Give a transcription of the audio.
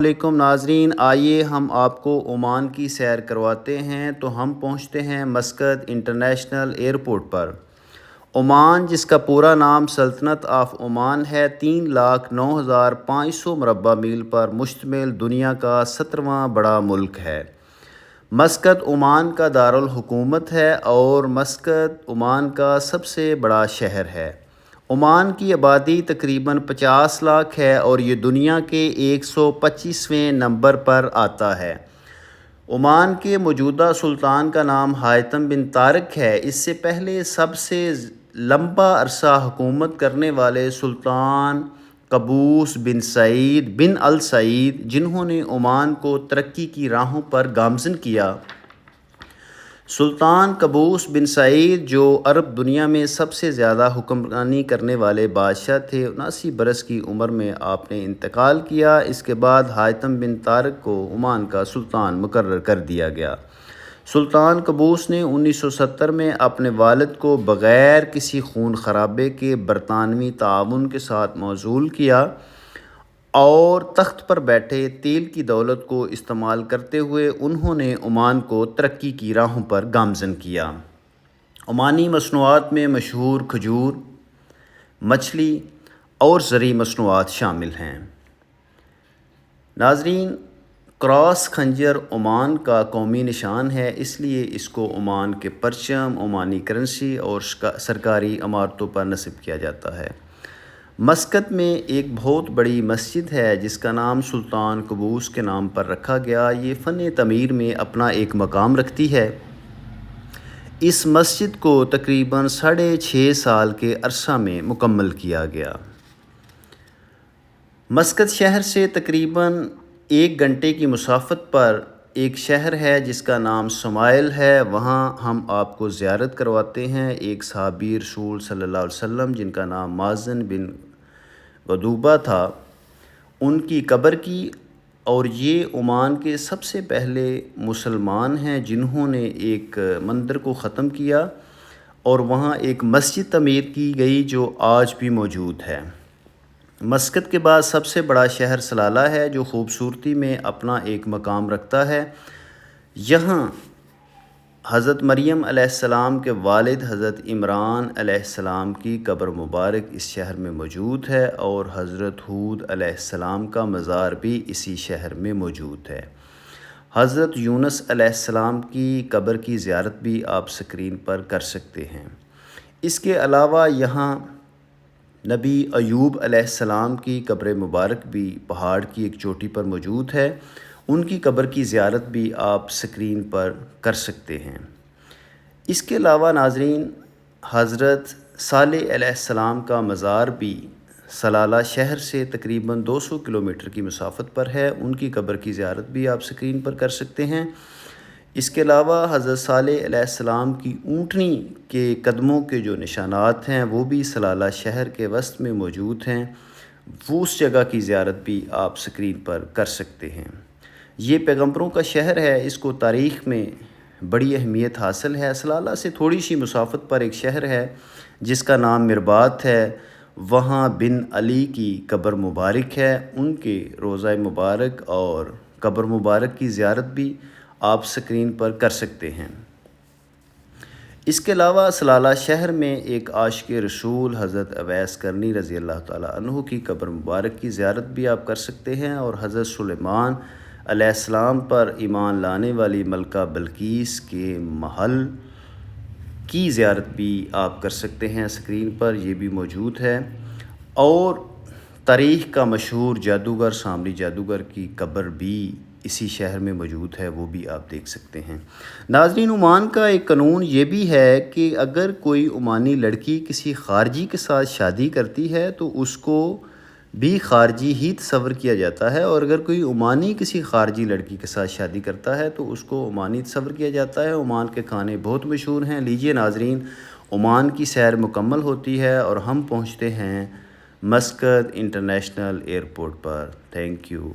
علیکم ناظرین، آئیے ہم آپ کو عمان کی سیر کرواتے ہیں۔ تو ہم پہنچتے ہیں مسقط انٹرنیشنل ایئرپورٹ پر۔ عمان، جس کا پورا نام سلطنت آف عمان ہے، 3,09,500 مربع میل پر مشتمل دنیا کا 17واں بڑا ملک ہے۔ مسقط عمان کا دارالحکومت ہے اور مسقط عمان کا سب سے بڑا شہر ہے۔ عمان کی آبادی تقریباً 50 لاکھ ہے اور یہ دنیا کے 125ویں نمبر پر آتا ہے۔ عمان کے موجودہ سلطان کا نام حاتم بن طارق ہے۔ اس سے پہلے سب سے لمبا عرصہ حکومت کرنے والے سلطان قابوس بن سعید بن السعید، جنہوں نے عمان کو ترقی کی راہوں پر گامزن کیا۔ سلطان قابوس بن سعید، جو عرب دنیا میں سب سے زیادہ حکمرانی کرنے والے بادشاہ تھے، 79 برس کی عمر میں آپ نے انتقال کیا۔ اس کے بعد حاتم بن طارق کو عمان کا سلطان مقرر کر دیا گیا۔ سلطان قابوس نے 1970 میں اپنے والد کو بغیر کسی خون خرابے کے برطانوی تعاون کے ساتھ معزول کیا اور تخت پر بیٹھے تیل کی دولت کو استعمال کرتے ہوئے انہوں نے عمان کو ترقی کی راہوں پر گامزن کیا۔ عمانی مصنوعات میں مشہور کھجور، مچھلی اور زرعی مصنوعات شامل ہیں۔ ناظرین، کراس خنجر عمان کا قومی نشان ہے، اس لیے اس کو عمان کے پرچم، عمانی کرنسی اور سرکاری عمارتوں پر نصب کیا جاتا ہے۔ مسقط میں ایک بہت بڑی مسجد ہے جس کا نام سلطان قابوس کے نام پر رکھا گیا۔ یہ فن تعمیر میں اپنا ایک مقام رکھتی ہے۔ اس مسجد کو تقریباً 6.5 سال کے عرصہ میں مکمل کیا گیا۔ مسقط شہر سے تقریباً 1 گھنٹے کی مسافت پر ایک شہر ہے جس کا نام سمائل ہے، وہاں ہم آپ کو زیارت کرواتے ہیں۔ ایک صحابی رسول صلی اللہ علیہ وسلم جن کا نام مازن بن غدوبہ تھا، ان کی قبر کی، اور یہ عمان کے سب سے پہلے مسلمان ہیں جنہوں نے ایک مندر کو ختم کیا اور وہاں ایک مسجد تعمیر کی گئی جو آج بھی موجود ہے۔ مسقط کے بعد سب سے بڑا شہر صلالہ ہے جو خوبصورتی میں اپنا ایک مقام رکھتا ہے۔ یہاں حضرت مریم علیہ السلام کے والد حضرت عمران علیہ السلام کی قبر مبارک اس شہر میں موجود ہے اور حضرت ہود علیہ السلام کا مزار بھی اسی شہر میں موجود ہے۔ حضرت یونس علیہ السلام کی قبر کی زیارت بھی آپ سکرین پر کر سکتے ہیں۔ اس کے علاوہ یہاں نبی ایوب علیہ السلام کی قبر مبارک بھی پہاڑ کی ایک چوٹی پر موجود ہے، ان کی قبر کی زیارت بھی آپ سکرین پر کر سکتے ہیں۔ اس کے علاوہ ناظرین، حضرت صالح علیہ السلام کا مزار بھی صلالہ شہر سے تقریباً 200 کلومیٹر کی مسافت پر ہے، ان کی قبر کی زیارت بھی آپ سکرین پر کر سکتے ہیں۔ اس کے علاوہ حضرت صالح علیہ السلام کی اونٹنی کے قدموں کے جو نشانات ہیں وہ بھی صلالہ شہر کے وسط میں موجود ہیں، وہ اس جگہ کی زیارت بھی آپ سکرین پر کر سکتے ہیں۔ یہ پیغمبروں کا شہر ہے، اس کو تاریخ میں بڑی اہمیت حاصل ہے۔ صلالہ سے تھوڑی سی مسافت پر ایک شہر ہے جس کا نام مرباط ہے، وہاں بن علی کی قبر مبارک ہے، ان کے روضہ مبارک اور قبر مبارک کی زیارت بھی آپ سکرین پر کر سکتے ہیں۔ اس کے علاوہ صلالہ شہر میں ایک عاشق رسول حضرت اویس کرنی رضی اللہ تعالیٰ عنہ کی قبر مبارک کی زیارت بھی آپ کر سکتے ہیں، اور حضرت سلیمان علیہ السلام پر ایمان لانے والی ملکہ بلقیس کے محل کی زیارت بھی آپ کر سکتے ہیں، سکرین پر یہ بھی موجود ہے۔ اور تاریخ کا مشہور جادوگر سامری جادوگر کی قبر بھی اسی شہر میں موجود ہے، وہ بھی آپ دیکھ سکتے ہیں۔ ناظرین، عمان کا ایک قانون یہ بھی ہے کہ اگر کوئی عمانی لڑکی کسی خارجی کے ساتھ شادی کرتی ہے تو اس کو بھی خارجی ہی تصور کیا جاتا ہے، اور اگر کوئی عمانی کسی خارجی لڑکی کے ساتھ شادی کرتا ہے تو اس کو عمانی تصور کیا جاتا ہے۔ عمان کے کھانے بہت مشہور ہیں۔ لیجئے ناظرین، عمان کی سیر مکمل ہوتی ہے اور ہم پہنچتے ہیں Muscat international airport per. Thank you.